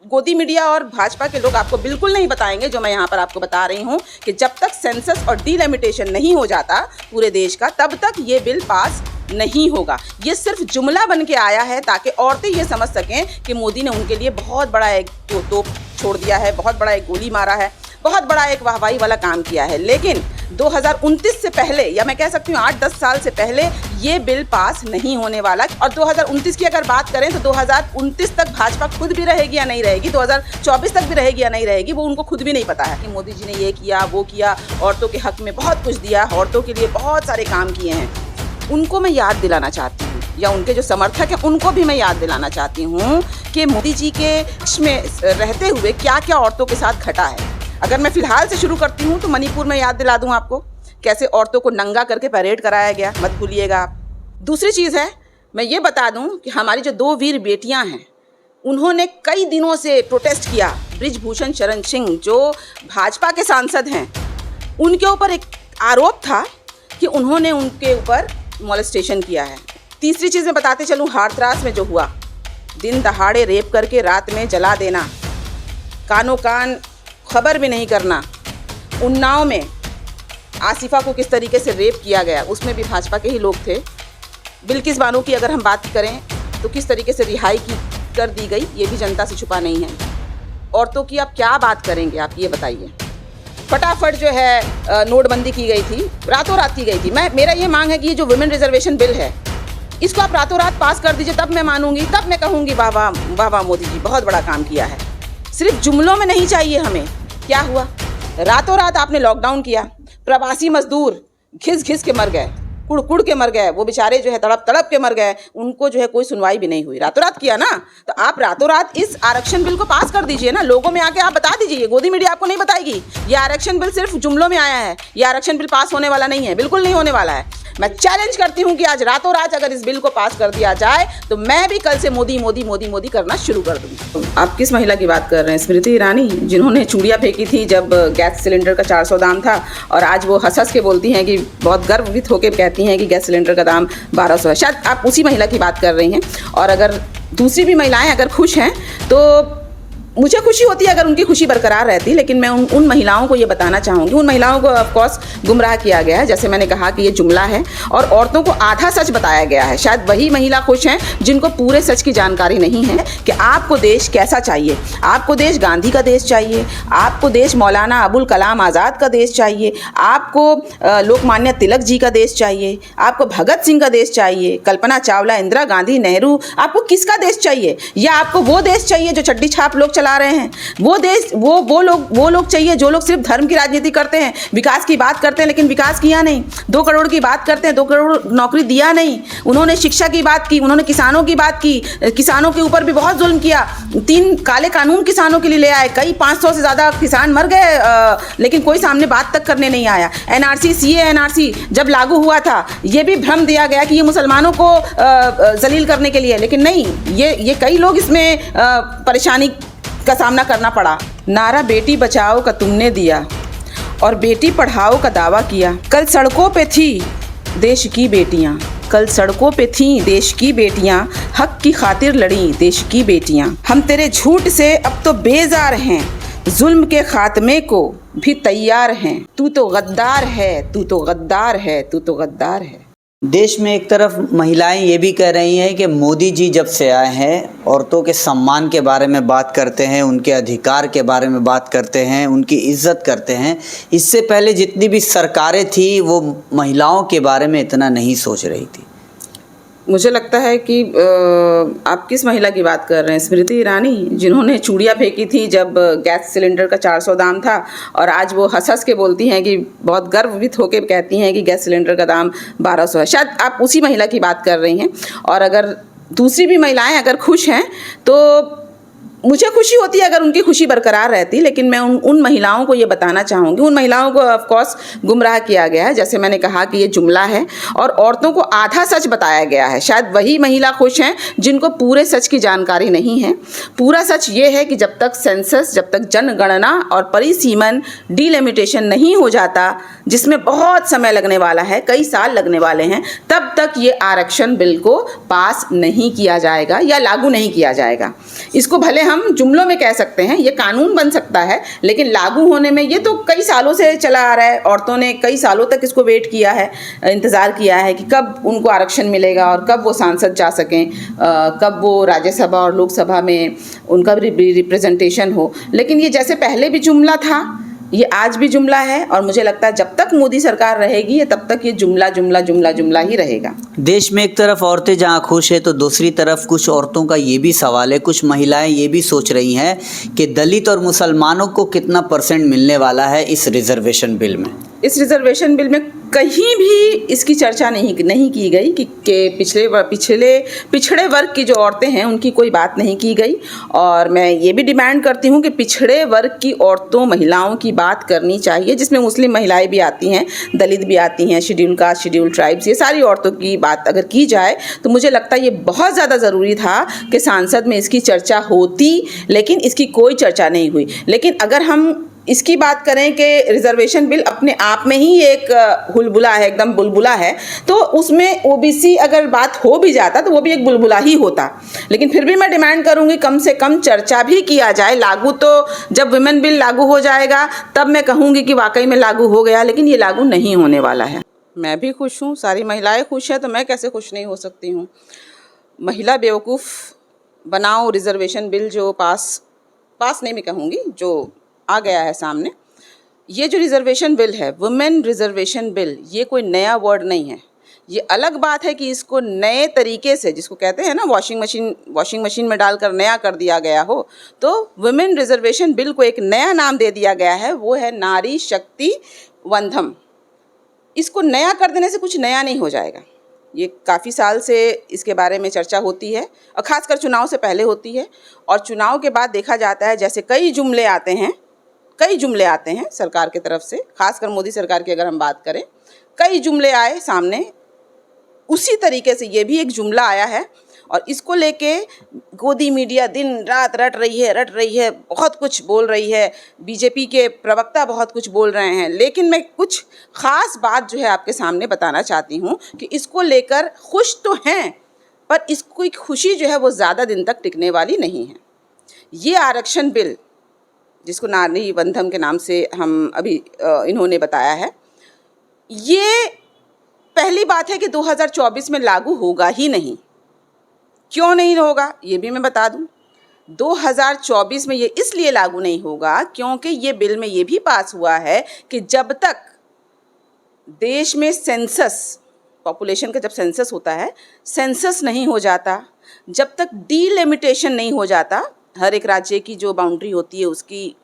गोदी मीडिया और भाजपा के लोग आपको बिल्कुल नहीं बताएंगे जो मैं यहाँ पर आपको बता रही हूँ कि जब तक सेंसस और डिलिमिटेशन नहीं हो जाता पूरे देश का, तब तक ये बिल पास नहीं होगा। ये सिर्फ जुमला बन के आया है ताकि औरतें ये समझ सकें कि मोदी ने उनके लिए बहुत बड़ा एक तोप छोड़ दिया है, बहुत बड़ा एक गोली मारा है, बहुत बड़ा एक वाहवाही वाला काम किया है। लेकिन 2029 से पहले, या मैं कह सकती हूँ 8-10 साल से पहले, ये बिल पास नहीं होने वाला। और 2029 की अगर बात करें तो 2029 तक भाजपा खुद भी रहेगी या नहीं रहेगी, 2024 तक भी रहेगी या नहीं रहेगी, वो उनको खुद भी नहीं पता है कि मोदी जी ने ये किया, वो किया, औरतों के हक में बहुत कुछ दिया, औरतों के लिए बहुत सारे काम किए हैं। उनको मैं याद दिलाना चाहती हूँ, या उनके जो समर्थक हैं उनको भी मैं याद दिलाना चाहती हूँ कि मोदी जी के पक्ष में रहते हुए क्या क्या औरतों के साथ घटा है। अगर मैं फ़िलहाल से शुरू करती हूँ तो मणिपुर में याद दिला दूँ आपको, कैसे औरतों को नंगा करके परेड कराया गया, मत भूलिएगा आप। दूसरी चीज़ है, मैं ये बता दूँ कि हमारी जो 2 वीर बेटियाँ हैं, उन्होंने कई दिनों से प्रोटेस्ट किया। बृजभूषण शरण सिंह जो भाजपा के सांसद हैं, उनके ऊपर एक आरोप था कि उन्होंने उनके ऊपर मॉलेस्टेशन किया है। तीसरी चीज़ मैं बताते चलूँ, हाथरस में जो हुआ, दिन दहाड़े रेप करके रात में जला देना, कानों कान खबर भी नहीं करना। उन्नाव में आसिफा को किस तरीके से रेप किया गया, उसमें भी भाजपा के ही लोग थे। बिल्किस बानो की अगर हम बात करें तो किस तरीके से रिहाई कर दी गई, ये भी जनता से छुपा नहीं है। औरतों की आप क्या बात करेंगे, आप ये बताइए। फटाफट जो है नोटबंदी की गई थी, रातों रात की गई थी। मेरा ये मांग है कि ये जो वुमेन रिजर्वेशन बिल है, इसको आप रातों रात पास कर दीजिए, तब मैं मानूंगी, तब मैं कहूँगी वाह वाह वाह वाह मोदी जी बहुत बड़ा काम किया है। सिर्फ जुमलों में नहीं चाहिए हमें। क्या हुआ, रातों रात आपने लॉकडाउन किया, प्रवासी मजदूर घिस घिस के मर गए, कुड़ कुड़ के मर गए, वो बेचारे जो है तड़प तड़प के मर गए, उनको जो है कोई सुनवाई भी नहीं हुई। रातों रात किया ना, तो आप रातों रात इस आरक्षण बिल को पास कर दीजिए ना। लोगों में आके आप बता दीजिए, गोदी मीडिया आपको नहीं बताएगी ये आरक्षण बिल सिर्फ जुमलों में आया है, ये आरक्षण बिल पास होने वाला नहीं है, बिल्कुल नहीं होने वाला है। मैं चैलेंज करती हूँ कि आज रातों रात अगर इस बिल को पास कर दिया जाए तो मैं भी कल से मोदी मोदी मोदी मोदी करना शुरू कर दूँगी। आप किस महिला की बात कर रहे हैं? स्मृति ईरानी, जिन्होंने चूड़ियाँ फेंकी थी जब गैस सिलेंडर का 400 दाम था, और आज वो हंस हंस के बोलती हैं कि बहुत गर्वित होकर कहती हैं कि गैस सिलेंडर का दाम 1200 है। शायद आप उसी महिला की बात कर रही हैं। और अगर दूसरी भी महिलाएं अगर खुश हैं तो मुझे खुशी होती है अगर उनकी खुशी बरकरार रहती, लेकिन मैं उन महिलाओं को ये बताना चाहूँगी, उन महिलाओं को ऑफकोर्स गुमराह किया गया है। जैसे मैंने कहा कि ये जुमला है और औरतों को आधा सच बताया गया है। शायद वही महिला खुश हैं जिनको पूरे सच की जानकारी नहीं है कि आपको देश कैसा चाहिए। आपको देश गांधी का देश चाहिए, आपको देश मौलाना अबुल कलाम आज़ाद का देश चाहिए, आपको लोकमान्य तिलक जी का देश चाहिए, आपको भगत सिंह का देश चाहिए, कल्पना चावला, इंदिरा गांधी, नेहरू, आपको किसका देश चाहिए? या आपको वो देश चाहिए जो चड्डी छाप लोग चला रहे हैं? वो देश वो लोग चाहिए जो लोग सिर्फ धर्म की राजनीति करते हैं, विकास की बात करते हैं लेकिन विकास किया नहीं, 2 करोड़ की बात करते हैं, 2 करोड़ नौकरी दिया नहीं। उन्होंने शिक्षा की बात की, उन्होंने किसानों की बात की, किसानों के ऊपर भी बहुत जुल्म किया। 3 काले कानून किसानों के लिए ले आए, कई 500 से ज़्यादा किसान मर गए, लेकिन कोई सामने बात तक करने नहीं आया। NRC CA NRC जब लागू हुआ था, ये भी भ्रम दिया गया कि ये मुसलमानों को जलील करने के लिए, लेकिन नहीं, ये कई लोग इसमें परेशानी का सामना करना पड़ा। नारा बेटी बचाओ का तुमने दिया और बेटी पढ़ाओ का दावा किया। कल सड़कों पे थी देश की बेटियां, कल सड़कों पे थी देश की बेटियां, हक की खातिर लड़ी देश की बेटियां। हम तेरे झूठ से अब तो बेजार हैं, जुल्म के खात्मे को भी तैयार हैं। तू तो गद्दार है, तू तो गद्दार है, तू तो गद्दार है। देश में एक तरफ महिलाएं ये भी कह रही हैं कि मोदी जी जब से आए हैं औरतों के सम्मान के बारे में बात करते हैं, उनके अधिकार के बारे में बात करते हैं, उनकी इज्जत करते हैं। इससे पहले जितनी भी सरकारें थी वो महिलाओं के बारे में इतना नहीं सोच रही थी। मुझे लगता है कि आप किस महिला की बात कर रहे हैं? स्मृति ईरानी, जिन्होंने चूड़ियाँ फेंकी थी जब गैस सिलेंडर का 400 दाम था, और आज वो हंस हंस के बोलती हैं कि बहुत गर्वित होकर कहती हैं कि गैस सिलेंडर का दाम 1200 है। शायद आप उसी महिला की बात कर रही हैं। और अगर दूसरी भी महिलाएं अगर खुश हैं तो मुझे खुशी होती है अगर उनकी खुशी बरकरार रहती, लेकिन मैं उन महिलाओं को ये बताना चाहूँगी, उन महिलाओं को ऑफकोर्स गुमराह किया गया है। जैसे मैंने कहा कि ये जुमला है और औरतों को आधा सच बताया गया है। शायद वही महिला खुश हैं जिनको पूरे सच की जानकारी नहीं है। पूरा सच ये है कि जब तक सेंसस, जब तक जनगणना और परिसीमन डिलिमिटेशन नहीं हो जाता, जिसमें बहुत समय लगने वाला है, कई साल लगने वाले हैं, तब तक तक ये आरक्षण बिल को पास नहीं किया जाएगा या लागू नहीं किया जाएगा। इसको भले हम जुमलों में कह सकते हैं, ये कानून बन सकता है, लेकिन लागू होने में ये तो कई सालों से चला आ रहा है। औरतों ने कई सालों तक इसको वेट किया है, इंतज़ार किया है कि कब उनको आरक्षण मिलेगा और कब वो सांसद जा सकें, कब वो राज्यसभा और लोकसभा में उनका रिप्रेजेंटेशन हो। लेकिन ये जैसे पहले भी जुमला था, ये आज भी जुमला है और मुझे लगता है जब तक मोदी सरकार रहेगी तब तक ये जुमला जुमला जुमला जुमला ही रहेगा। देश में एक तरफ औरतें जहां खुश है तो दूसरी तरफ कुछ औरतों का ये भी सवाल है, कुछ महिलाएं ये भी सोच रही हैं कि दलित और मुसलमानों को कितना परसेंट मिलने वाला है इस रिजर्वेशन बिल में। इस रिजर्वेशन बिल में कहीं भी इसकी चर्चा नहीं की गई कि पिछड़े वर्ग की जो औरतें हैं उनकी कोई बात नहीं की गई। और मैं ये भी डिमांड करती हूँ कि पिछड़े वर्ग की औरतों महिलाओं की बात करनी चाहिए, जिसमें मुस्लिम महिलाएं भी आती हैं, दलित भी आती हैं, शेड्यूल कास्ट, शेड्यूल ट्राइब्स, ये सारी औरतों की बात अगर की जाए तो मुझे लगता है ये बहुत ज़्यादा ज़रूरी था कि सांसद में इसकी चर्चा होती, लेकिन इसकी कोई चर्चा नहीं हुई। लेकिन अगर हम इसकी बात करें कि रिजर्वेशन बिल अपने आप में ही एक हुलबुला है, एकदम बुलबुला है, तो उसमें ओबीसी अगर बात हो भी जाता तो वो भी एक बुलबुला ही होता। लेकिन फिर भी मैं डिमांड करूंगी कम से कम चर्चा भी किया जाए। लागू तो जब वुमेन बिल लागू हो जाएगा तब मैं कहूँगी कि वाकई में लागू हो गया, लेकिन ये लागू नहीं होने वाला है। मैं भी खुश हूँ, सारी महिलाएँ खुश हैं, तो मैं कैसे खुश नहीं हो सकती हूँ। महिला बेवकूफ़ बनाओ रिजर्वेशन बिल जो पास नहीं मैं कहूँगी, जो आ गया है सामने। ये जो रिजर्वेशन बिल है, वुमेन रिजर्वेशन बिल, ये कोई नया वर्ड नहीं है। ये अलग बात है कि इसको नए तरीके से, जिसको कहते हैं ना वॉशिंग मशीन में डालकर नया कर दिया गया हो, तो वुमेन रिजर्वेशन बिल को एक नया नाम दे दिया गया है, वो है नारी शक्ति वंदन। इसको नया कर देने से कुछ नया नहीं हो जाएगा। ये काफ़ी साल से इसके बारे में चर्चा होती है और ख़ासकर चुनाव से पहले होती है, और चुनाव के बाद देखा जाता है जैसे कई जुमले आते हैं सरकार की तरफ से, खासकर मोदी सरकार की अगर हम बात करें, कई जुमले आए सामने, उसी तरीके से ये भी एक जुमला आया है। और इसको लेके गोदी मीडिया दिन रात रट रही है, बहुत कुछ बोल रही है, बीजेपी के प्रवक्ता बहुत कुछ बोल रहे हैं। लेकिन मैं कुछ ख़ास बात जो है आपके सामने बताना चाहती हूँ कि इसको लेकर खुश तो हैं, पर इसकी खुशी जो है वो ज़्यादा दिन तक टिकने वाली नहीं है। ये आरक्षण बिल, जिसको नारी वंदन के नाम से हम अभी इन्होंने बताया है, ये पहली बात है कि 2024 में लागू होगा ही नहीं। क्यों नहीं होगा ये भी मैं बता दूं। 2024 में ये इसलिए लागू नहीं होगा क्योंकि ये बिल में ये भी पास हुआ है कि जब तक देश में सेंसस, पॉपुलेशन का जब सेंसस होता है, सेंसस नहीं हो जाता, जब तक डीलिमिटेशन नहीं हो जाता, हर एक राज्य की जो बाउंड्री होती है उसकी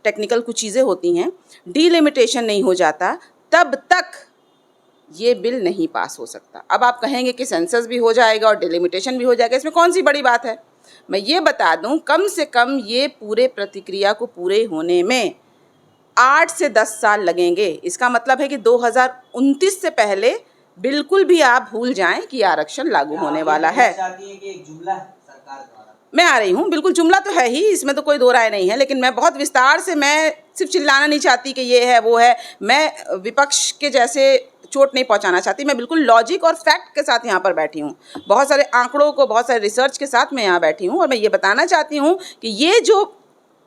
टेक्निकल कुछ चीज़ें होती हैं, डीलिमिटेशन नहीं हो जाता, तब तक ये बिल नहीं पास हो सकता। अब आप कहेंगे कि सेंसस भी हो जाएगा और डिलिमिटेशन भी हो जाएगा, इसमें कौन सी बड़ी बात है। मैं ये बता दूं, कम से कम ये पूरे प्रक्रिया को पूरे होने में 8 से 10 साल लगेंगे। इसका मतलब है कि 2029 से पहले बिल्कुल भी आप भूल जाएं कि आरक्षण लागू होने वाला है। मैं आ रही हूँ, बिल्कुल जुमला तो है ही, इसमें तो कोई दो राय नहीं है, लेकिन मैं बहुत विस्तार से, मैं सिर्फ चिल्लाना नहीं चाहती कि ये है वो है, मैं विपक्ष के जैसे चोट नहीं पहुंचाना चाहती, मैं बिल्कुल लॉजिक और फैक्ट के साथ यहाँ पर बैठी हूँ, बहुत सारे आंकड़ों को, बहुत सारे रिसर्च के साथ मैं यहाँ बैठी हूँ। और मैं ये बताना चाहती हूँ कि ये जो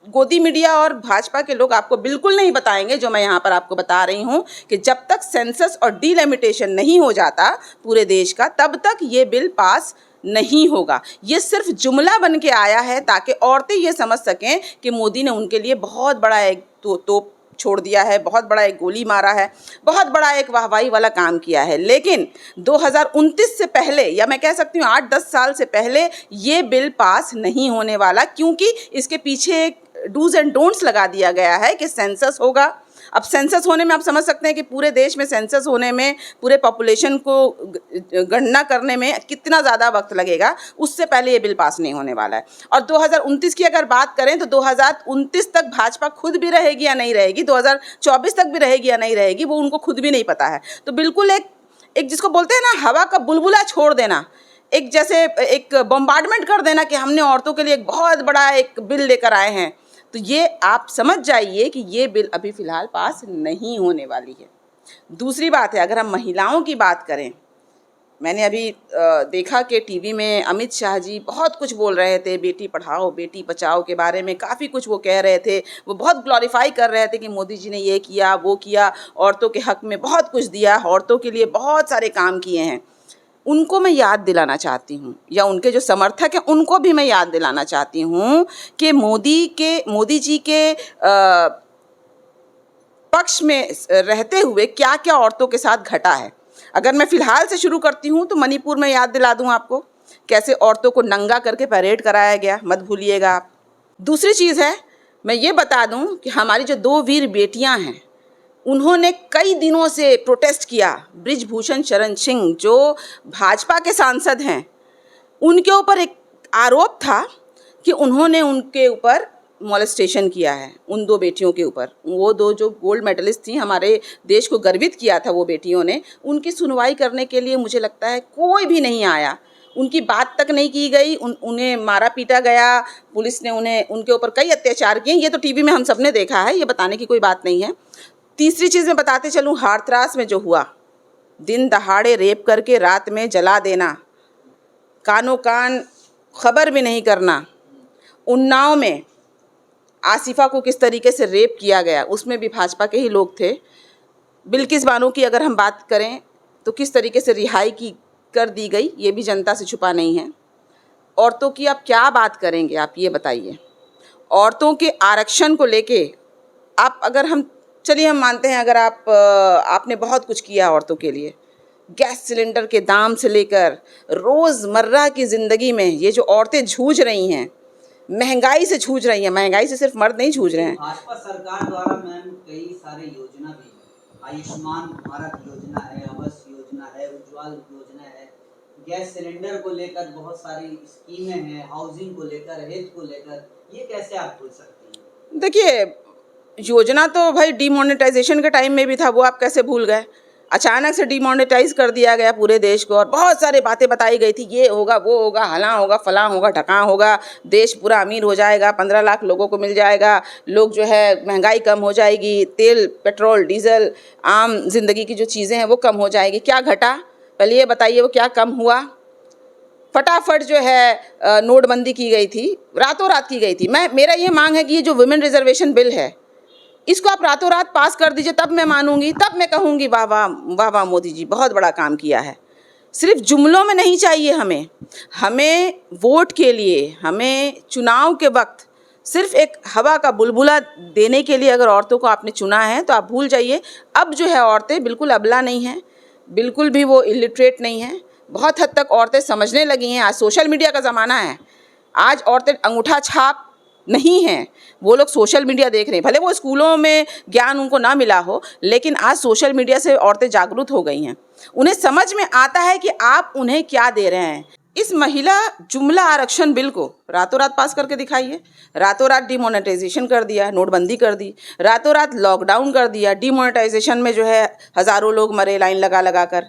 गोदी मीडिया और भाजपा के लोग आपको बिल्कुल नहीं बताएंगे, जो मैं यहाँ पर आपको बता रही हूँ, कि जब तक सेंसस और डीलिमिटेशन नहीं हो जाता पूरे देश का, तब तक ये बिल पास नहीं होगा। ये सिर्फ जुमला बन के आया है ताकि औरतें ये समझ सकें कि मोदी ने उनके लिए बहुत बड़ा एक तोप छोड़ दिया है, बहुत बड़ा एक गोली मारा है, बहुत बड़ा एक वाहवाही वाला काम किया है। लेकिन 2029 से पहले, या मैं कह सकती हूँ 8-10 साल से पहले, ये बिल पास नहीं होने वाला, क्योंकि इसके पीछे एक डूज एंड डोंट्स लगा दिया गया है कि सेंसस होगा। अब सेंसस होने में आप समझ सकते हैं कि पूरे देश में सेंसस होने में, पूरे पॉपुलेशन को गणना करने में कितना ज़्यादा वक्त लगेगा, उससे पहले ये बिल पास नहीं होने वाला है। और 2029 की अगर बात करें तो 2029 तक भाजपा खुद भी रहेगी या नहीं रहेगी, 2024 तक भी रहेगी या नहीं रहेगी, वो उनको खुद भी नहीं पता है। तो बिल्कुल एक जिसको बोलते हैं ना, हवा का बुलबुला छोड़ देना, एक जैसे एक बम्बार्डमेंट कर देना कि हमने औरतों के लिए एक बहुत बड़ा एक बिल लेकर आए हैं, तो ये आप समझ जाइए कि ये बिल अभी फ़िलहाल पास नहीं होने वाली है। दूसरी बात है, अगर हम महिलाओं की बात करें, मैंने अभी देखा कि टीवी में अमित शाह जी बहुत कुछ बोल रहे थे, बेटी पढ़ाओ बेटी बचाओ के बारे में काफ़ी कुछ वो कह रहे थे। वो बहुत ग्लोरीफाई कर रहे थे कि मोदी जी ने ये किया वो किया, औरतों के हक़ में बहुत कुछ दिया, औरतों के लिए बहुत सारे काम किए हैं। उनको मैं याद दिलाना चाहती हूँ, या उनके जो समर्थक हैं उनको भी मैं याद दिलाना चाहती हूँ कि मोदी जी के पक्ष में रहते हुए क्या क्या औरतों के साथ घटा है। अगर मैं फ़िलहाल से शुरू करती हूँ तो मणिपुर में याद दिला दूँ आपको, कैसे औरतों को नंगा करके परेड कराया गया, मत भूलिएगा आप। दूसरी चीज़ है, मैं ये बता दूँ कि हमारी जो 2 वीर बेटियाँ हैं, उन्होंने कई दिनों से प्रोटेस्ट किया। बृजभूषण शरण सिंह जो भाजपा के सांसद हैं, उनके ऊपर एक आरोप था कि उन्होंने उनके ऊपर मॉलेस्टेशन किया है, उन 2 बेटियों के ऊपर। वो 2 जो गोल्ड मेडलिस्ट थी, हमारे देश को गर्वित किया था वो बेटियों ने। उनकी सुनवाई करने के लिए मुझे लगता है कोई भी नहीं आया, उनकी बात तक नहीं की गई। उन्हें मारा पीटा गया, पुलिस ने उनके ऊपर कई अत्याचार किए। ये तो टीवी में हम सब ने देखा है, ये बताने की कोई बात नहीं है। तीसरी चीज़ मैं बताते चलूँ, हाथरस में जो हुआ, दिन दहाड़े रेप करके रात में जला देना, कानों कान खबर भी नहीं करना। उन्नाव में आसिफा को किस तरीके से रेप किया गया, उसमें भी भाजपा के ही लोग थे। बिल्किस बानो की अगर हम बात करें तो किस तरीके से रिहाई कर दी गई, ये भी जनता से छुपा नहीं है। औरतों की आप क्या बात करेंगे, आप ये बताइए। औरतों के आरक्षण को लेके आप, अगर हम चलिए हम मानते हैं, अगर आपने बहुत कुछ किया औरतों के लिए, गैस सिलेंडर के दाम से लेकर रोज़मर्रा की ज़िंदगी में ये जो औरतें जूझ रही हैं, महंगाई से जूझ रही हैं। महंगाई से सिर्फ मर्द नहीं जूझ रहे हैं। भाजपा सरकार द्वारा मैम कई सारे योजना भी है, आयुष्मान भारत योजना है, आवास योजना है, उज्ज्वल योजना है, गैस सिलेंडर को लेकर बहुत सारी स्कीमें हैं, हाउसिंग को लेकर, हेल्थ को लेकर, ये कैसे आप भूल सकते हैं? देखिए, योजना तो भाई डिमोनेटाइजेशन के टाइम में भी था, वो आप कैसे भूल गए। अचानक से डिमोनेटाइज कर दिया गया पूरे देश को, और बहुत सारी बातें बताई गई थी, ये होगा वो होगा, हला होगा फलां होगा ढकां होगा, देश पूरा अमीर हो जाएगा, 15 लाख लोगों को मिल जाएगा, लोग जो है महंगाई कम हो जाएगी, तेल पेट्रोल डीजल आम जिंदगी की जो चीज़ें हैं वो कम हो जाएगी। क्या घटा, पहले ये बताइए, वो क्या कम हुआ? फटाफट जो है नोटबंदी की गई थी, रातों रात की गई थी। मेरा ये मांग है कि ये जो वुमेन रिजर्वेशन बिल है, इसको आप रातों रात पास कर दीजिए, तब मैं मानूंगी, तब मैं कहूँगी वाह वाह वाह वाह मोदी जी बहुत बड़ा काम किया है। सिर्फ जुमलों में नहीं चाहिए हमें वोट के लिए, हमें चुनाव के वक्त सिर्फ एक हवा का बुलबुला देने के लिए अगर औरतों को आपने चुना है तो आप भूल जाइए। अब जो है औरतें बिल्कुल अबला नहीं हैं, बिल्कुल भी वो इलिटरेट नहीं हैं। बहुत हद तक औरतें समझने लगी हैं। आज सोशल मीडिया का ज़माना है, आज औरतें अंगूठा छाप नहीं हैं, वो लोग सोशल मीडिया देख रहे हैं। भले वो स्कूलों में ज्ञान उनको ना मिला हो, लेकिन आज सोशल मीडिया से औरतें जागरूक हो गई हैं। उन्हें समझ में आता है कि आप उन्हें क्या दे रहे हैं। इस महिला जुमला आरक्षण बिल को रातों रात पास करके दिखाइए। रातों रात डिमोनेटाइजेशन कर दिया, नोटबंदी कर दी, रातों रात लॉकडाउन कर दिया। डिमोनेटाइजेशन में जो है हज़ारों लोग मरे लाइन लगा लगा कर।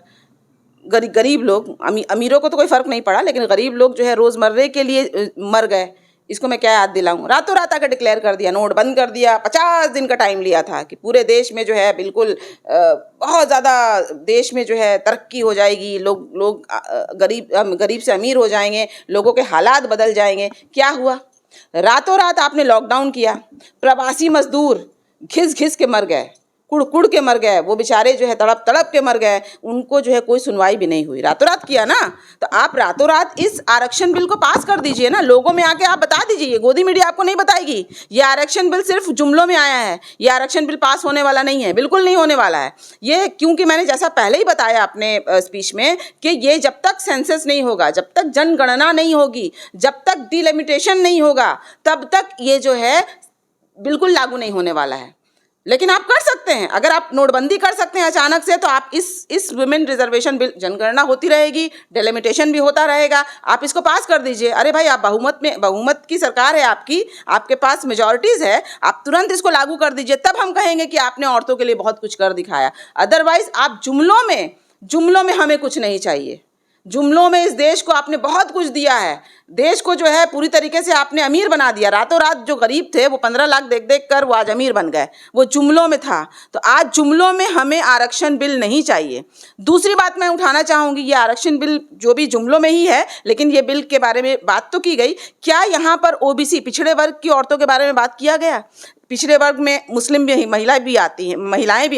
गरीब लोग, अमीरों को तो कोई फ़र्क नहीं पड़ा, लेकिन गरीब लोग जो है रोज़मर्रे के लिए मर गए। इसको मैं क्या याद दिलाऊं। रातों रात आकर डिक्लेयर कर दिया, नोट बंद कर दिया। 50 दिन का टाइम लिया था कि पूरे देश में जो है बिल्कुल बहुत ज़्यादा देश में जो है तरक्की हो जाएगी, लोग गरीब से अमीर हो जाएंगे, लोगों के हालात बदल जाएंगे। क्या हुआ? रातों रात आपने लॉकडाउन किया, प्रवासी मजदूर घिस घिस के मर गए, कुड़ कुड़ के मर गए, वो बेचारे जो है तड़प तड़प के मर गए, उनको जो है कोई सुनवाई भी नहीं हुई। रातों रात किया ना, तो आप रातों रात इस आरक्षण बिल को पास कर दीजिए ना। लोगों में आके आप बता दीजिए, गोदी मीडिया आपको नहीं बताएगी ये आरक्षण बिल सिर्फ जुमलों में आया है, ये आरक्षण बिल पास होने वाला नहीं है, बिल्कुल नहीं होने वाला है ये। क्योंकि मैंने जैसा पहले ही बताया अपने स्पीच में कि ये जब तक सेंसस नहीं होगा, जब तक जनगणना नहीं होगी, जब तक डिलिमिटेशन नहीं होगा, तब तक ये जो है बिल्कुल लागू नहीं होने वाला है। लेकिन आप कर सकते हैं, अगर आप नोटबंदी कर सकते हैं अचानक से, तो आप इस वुमेन रिजर्वेशन बिल, जनगणना होती रहेगी, डिलिमिटेशन भी होता रहेगा, आप इसको पास कर दीजिए। अरे भाई, आप बहुमत की सरकार है आपकी, आपके पास मेजॉरिटीज़ है, आप तुरंत इसको लागू कर दीजिए, तब हम कहेंगे कि आपने औरतों के लिए बहुत कुछ कर दिखाया। अदरवाइज आप जुमलों में हमें कुछ नहीं चाहिए। जुमलों में इस देश को आपने बहुत कुछ दिया है। देश को जो है पूरी तरीके से आपने अमीर बना दिया। रातों रात जो गरीब थे वो 15 लाख देख देख कर वो आज अमीर बन गए। वो जुमलों में था। तो आज जुमलों में हमें आरक्षण बिल नहीं चाहिए। दूसरी बात मैं उठाना चाहूँगी, ये आरक्षण बिल जो भी जुमलों में ही है, लेकिन ये बिल के बारे में बात तो की गई। क्या यहाँ पर ओबीसी पिछड़े वर्ग की औरतों के बारे में बात किया गया? पिछड़े वर्ग में मुस्लिम भी महिलाएं भी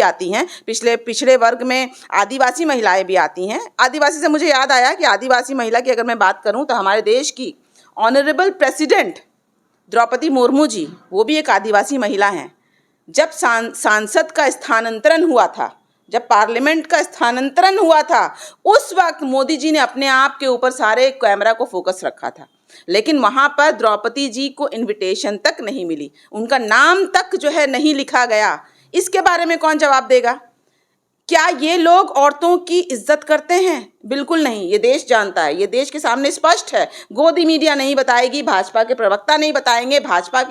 आती हैं। पिछड़े वर्ग में आदिवासी महिलाएं भी आती हैं। आदिवासी से मुझे याद आया कि आदिवासी महिला की अगर मैं बात करूं तो हमारे देश की ऑनरेबल प्रेसिडेंट द्रौपदी मुर्मू जी, वो भी एक आदिवासी महिला हैं। जब सांसद का स्थानांतरण हुआ था, जब पार्लियामेंट का स्थानांतरण हुआ था, उस वक्त मोदी जी ने अपने आप के ऊपर सारे कैमरा को फोकस रखा था, लेकिन वहाँ पर द्रौपदी जी को इनविटेशन तक नहीं मिली, उनका नाम तक जो है नहीं लिखा गया। इसके बारे में कौन जवाब देगा? क्या ये लोग औरतों की इज्जत करते हैं? बिल्कुल नहीं। ये देश जानता है, ये देश के सामने स्पष्ट है। गोदी मीडिया नहीं बताएगी, भाजपा के प्रवक्ता नहीं बताएंगे, भाजपा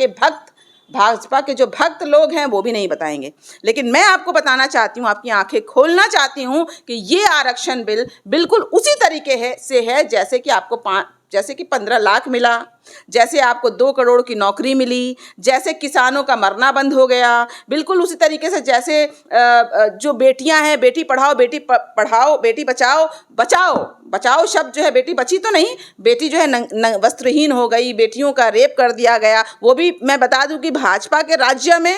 के जो भक्त लोग हैं वो भी नहीं बताएंगे। लेकिन मैं आपको बताना चाहती हूँ, आपकी आंखें खोलना चाहती हूँ कि ये आरक्षण बिल बिल्कुल उसी तरीके से है जैसे कि 15 लाख मिला, जैसे आपको 2 करोड़ की नौकरी मिली, जैसे किसानों का मरना बंद हो गया, बिल्कुल उसी तरीके से जैसे जो बेटियां हैं, बेटी पढ़ाओ बेटी बचाओ शब्द जो है, बेटी बची तो नहीं, बेटी जो है वस्त्रहीन हो गई, बेटियों का रेप कर दिया गया। वो भी मैं बता दूं कि भाजपा के राज्य में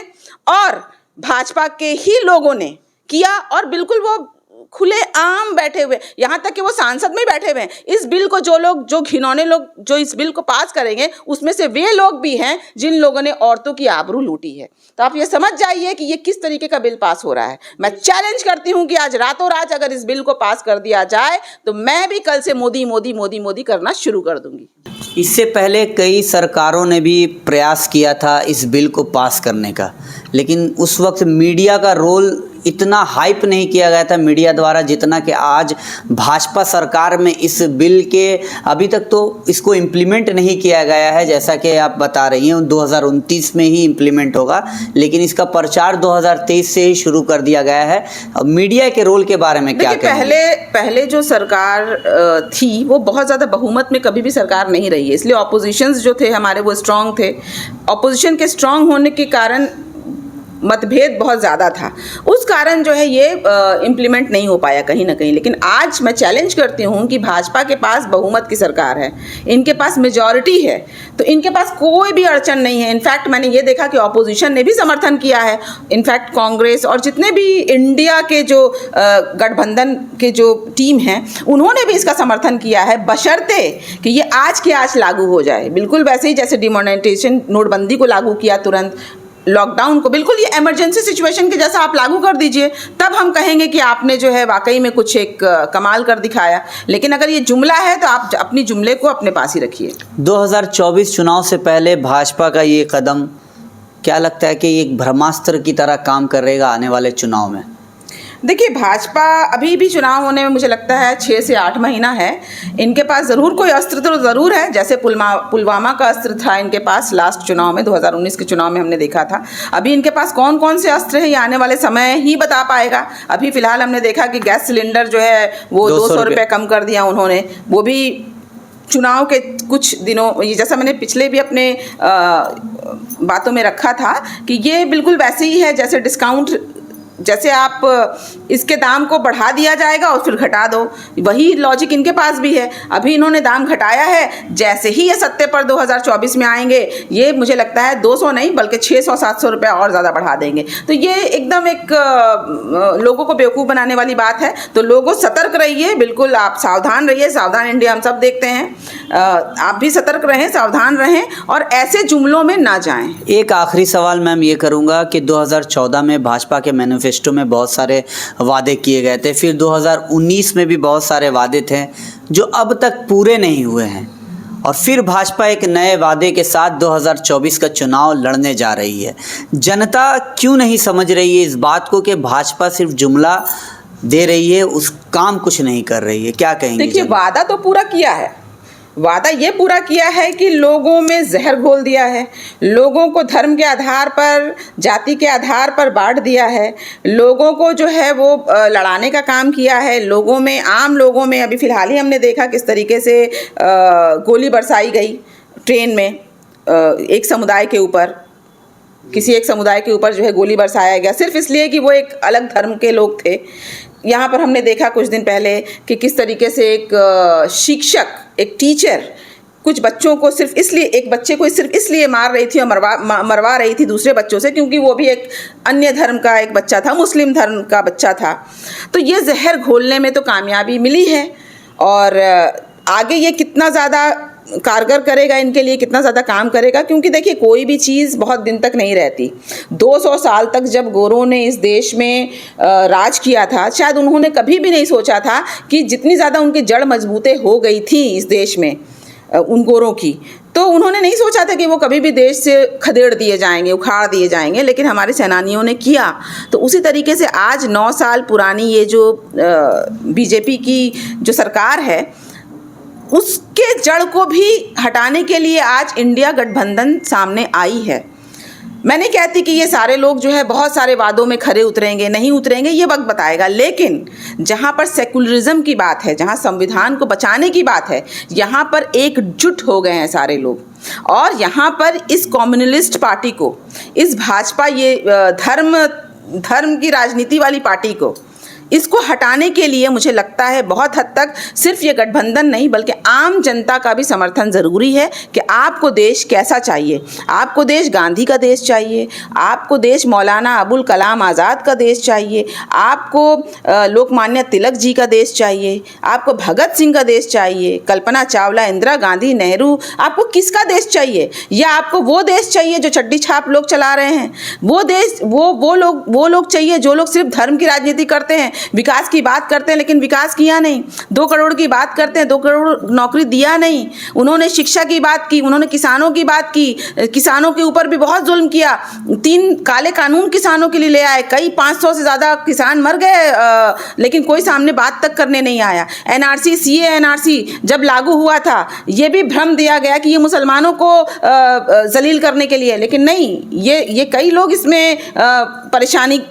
और भाजपा के ही लोगों ने किया, और बिल्कुल वो खुले आम बैठे हुए, यहाँ तक कि वो सांसद में बैठे हुए हैं। इस बिल को जो घिनौने लोग जो इस बिल को पास करेंगे, उसमें से वे लोग भी हैं जिन लोगों ने औरतों की आबरू लूटी है। तो आप ये समझ जाइए कि ये किस तरीके का बिल पास हो रहा है। मैं चैलेंज करती हूँ कि आज रातों रात अगर इस बिल को पास कर दिया जाए तो मैं भी कल से मोदी मोदी मोदी मोदी करना शुरू कर दूंगी। इससे पहले कई सरकारों ने भी प्रयास किया था इस बिल को पास करने का, लेकिन उस वक्त मीडिया का रोल इतना हाइप नहीं किया गया था मीडिया द्वारा जितना कि आज भाजपा सरकार में इस बिल के अभी तक तो इसको इम्प्लीमेंट नहीं किया गया है। जैसा कि आप बता रही हैं 2029 में ही इम्प्लीमेंट होगा, लेकिन इसका प्रचार 2023 से ही शुरू कर दिया गया है। मीडिया के रोल के बारे में क्या कहेंगे? पहले जो सरकार थी वो बहुत ज़्यादा बहुमत में कभी भी सरकार नहीं रही है, इसलिए ऑपोजिशंस जो थे हमारे वो स्ट्रांग थे। ऑपोजिशन के स्ट्रांग होने के कारण मतभेद बहुत ज़्यादा था, उस कारण जो है ये इम्प्लीमेंट नहीं हो पाया कहीं ना कहीं। लेकिन आज मैं चैलेंज करती हूँ कि भाजपा के पास बहुमत की सरकार है, इनके पास मेजॉरिटी है, तो इनके पास कोई भी अड़चन नहीं है। इनफैक्ट मैंने ये देखा कि ऑपोजिशन ने भी समर्थन किया है। इनफैक्ट कांग्रेस और जितने भी इंडिया के जो गठबंधन के जो टीम हैं उन्होंने भी इसका समर्थन किया है, बशर्ते कि ये आज के आज लागू हो जाए। बिल्कुल वैसे ही जैसे डिमोनेटाइजेशन, नोटबंदी को लागू किया तुरंत, लॉकडाउन को बिल्कुल ये इमरजेंसी सिचुएशन के जैसा आप लागू कर दीजिए, तब हम कहेंगे कि आपने जो है वाकई में कुछ एक कमाल कर दिखाया। लेकिन अगर ये जुमला है तो आप अपनी जुमले को अपने पास ही रखिए। 2024 चुनाव से पहले भाजपा का ये कदम क्या लगता है कि एक ब्रह्मास्त्र की तरह काम करेगा आने वाले चुनाव में? देखिए, भाजपा अभी भी चुनाव होने में मुझे लगता है 6 से 8 महीना है। इनके पास ज़रूर कोई अस्त्र तो ज़रूर है, जैसे पुलवामा का अस्त्र था इनके पास लास्ट चुनाव में, 2019 के चुनाव में हमने देखा था। अभी इनके पास कौन कौन से अस्त्र हैं ये आने वाले समय ही बता पाएगा। अभी फ़िलहाल हमने देखा कि गैस सिलेंडर जो है वो 200 रुपये कम कर दिया उन्होंने, वो भी चुनाव के कुछ दिनों, जैसा मैंने पिछले भी अपने बातों में रखा था कि ये बिल्कुल वैसे ही है जैसे डिस्काउंट, जैसे आप इसके दाम को बढ़ा दिया जाएगा और फिर घटा दो, वही लॉजिक इनके पास भी है। अभी इन्होंने दाम घटाया है, जैसे ही ये सत्ते पर 2024 में आएंगे ये मुझे लगता है 200 नहीं बल्कि 600-700 रुपये और ज़्यादा बढ़ा देंगे। तो ये एकदम एक लोगों को बेवकूफ़ बनाने वाली बात है। तो लोगों सतर्क रहिए, बिल्कुल आप सावधान रहिए। सावधान इंडिया हम सब देखते हैं, आप भी सतर्क रहें, सावधान रहें और ऐसे जुमलों में ना जाएं। एक आखिरी सवाल मैम ये करूँगा कि 2014 में भाजपा के मैनिफेस्टो में बहुत सारे वादे किए गए थे, फिर 2019 में भी बहुत सारे वादे थे जो अब तक पूरे नहीं हुए हैं, और फिर भाजपा एक नए वादे के साथ 2024 का चुनाव लड़ने जा रही है। जनता क्यों नहीं समझ रही है इस बात को कि भाजपा सिर्फ जुमला दे रही है, उस काम कुछ नहीं कर रही है? क्या कहेंगे? देखिए, वादा तो पूरा किया है, वादा ये पूरा किया है कि लोगों में जहर घोल दिया है, लोगों को धर्म के आधार पर, जाति के आधार पर बांट दिया है, लोगों को जो है वो लड़ाने का काम किया है। लोगों में, आम लोगों में अभी फ़िलहाल ही हमने देखा किस तरीके से गोली बरसाई गई ट्रेन में, एक समुदाय के ऊपर, किसी एक समुदाय के ऊपर जो है गोली बरसाया गया सिर्फ इसलिए कि वो एक अलग धर्म के लोग थे। यहाँ पर हमने देखा कुछ दिन पहले कि किस तरीके से एक शिक्षक, एक टीचर कुछ बच्चों को सिर्फ इसलिए, एक बच्चे को सिर्फ इसलिए मार रही थी और मरवा रही थी दूसरे बच्चों से क्योंकि वो भी एक अन्य धर्म का एक बच्चा था, मुस्लिम धर्म का बच्चा था। तो ये जहर घोलने में तो कामयाबी मिली है और आगे ये कितना ज़्यादा कारगर करेगा इनके लिए, कितना ज़्यादा काम करेगा, क्योंकि देखिए कोई भी चीज़ बहुत दिन तक नहीं रहती। 200 साल तक जब गोरों ने इस देश में राज किया था, शायद उन्होंने कभी भी नहीं सोचा था कि जितनी ज़्यादा उनकी जड़ मजबूतें हो गई थी इस देश में उन गोरों की, तो उन्होंने नहीं सोचा था कि वो कभी भी देश से खदेड़ दिए जाएंगे, उखाड़ दिए जाएंगे, लेकिन हमारे सेनानियों ने किया। तो उसी तरीके से आज 9 साल पुरानी ये जो बीजेपी की जो सरकार है उसके जड़ को भी हटाने के लिए आज इंडिया गठबंधन सामने आई है। मैं नहीं कहती कि ये सारे लोग जो है बहुत सारे वादों में खरे उतरेंगे, नहीं उतरेंगे, ये वक्त बताएगा, लेकिन जहाँ पर सेकुलरिज्म की बात है, जहाँ संविधान को बचाने की बात है, यहाँ पर एकजुट हो गए हैं सारे लोग। और यहाँ पर इस कम्युनलिस्ट पार्टी को, इस भाजपा, ये धर्म की राजनीति वाली पार्टी को, इसको हटाने के लिए मुझे लगता है बहुत हद तक सिर्फ ये गठबंधन नहीं बल्कि आम जनता का भी समर्थन ज़रूरी है कि आपको देश कैसा चाहिए। आपको देश गांधी का देश चाहिए, आपको देश मौलाना अबुल कलाम आज़ाद का देश चाहिए, आपको लोकमान्य तिलक जी का देश चाहिए, आपको भगत सिंह का देश चाहिए, कल्पना चावला, इंदिरा गांधी, नेहरू, आपको किसका देश चाहिए? या आपको वो देश चाहिए जो चड्डी छाप लोग चला रहे हैं? वो देश, वो लोग चाहिए जो लोग सिर्फ धर्म की राजनीति करते हैं, विकास की बात करते हैं लेकिन विकास किया नहीं, 2 करोड़ की बात करते हैं, 2 करोड़ नौकरी दिया नहीं। उन्होंने शिक्षा की बात की, उन्होंने किसानों की बात की, किसानों के ऊपर भी बहुत जुल्म किया, 3 काले कानून किसानों के लिए ले आए, कई 500 से ज़्यादा किसान मर गए, लेकिन कोई सामने बात तक करने नहीं आया। एनआरसी, सीए एनआरसी जब लागू हुआ था, ये भी भ्रम दिया गया कि ये मुसलमानों को जलील करने के लिए, लेकिन नहीं, ये कई लोग इसमें परेशानी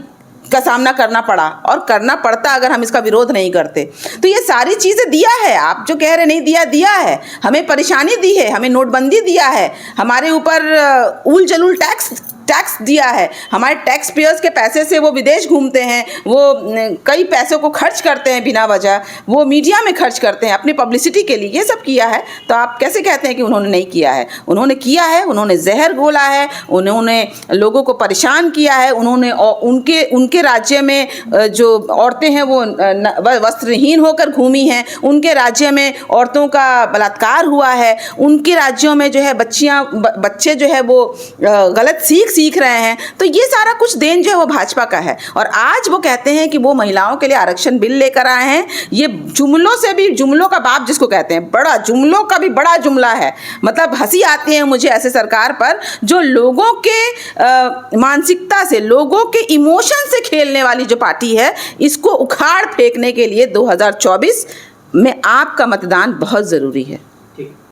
का सामना करना पड़ा और करना पड़ता अगर हम इसका विरोध नहीं करते। तो ये सारी चीज़ें दिया है, आप जो कह रहे नहीं दिया, दिया है, हमें परेशानी दी है, हमें नोटबंदी दिया है, हमारे ऊपर उल जलूल टैक्स दिया है, हमारे टैक्स पेयर्स के पैसे से वो विदेश घूमते हैं, वो कई पैसों को खर्च करते हैं बिना वजह, वो मीडिया में खर्च करते हैं अपनी पब्लिसिटी के लिए, ये सब किया है। तो आप कैसे कहते हैं कि उन्होंने नहीं किया है? उन्होंने किया है, उन्होंने जहर घोला है, उन्होंने लोगों को परेशान किया है, उन्होंने उनके राज्य में जो औरतें हैं वो वस्त्रहीन होकर घूमी हैं, उनके राज्य में औरतों का बलात्कार हुआ है, उनके राज्यों में जो है बच्चे जो है वो गलत सीख रहे हैं। तो ये सारा कुछ देन जो है वो भाजपा का है। और आज वो कहते हैं कि वो महिलाओं के लिए आरक्षण बिल लेकर आए हैं। ये जुमलों से भी, जुमलों का बाप जिसको कहते हैं, बड़ा जुमलों का भी बड़ा जुमला है। मतलब हंसी आती है मुझे ऐसे सरकार पर जो लोगों के मानसिकता से, लोगों के इमोशन से खेलने वाली जो पार्टी है, इसको उखाड़ फेंकने के लिए 2024 में आपका मतदान बहुत ज़रूरी है।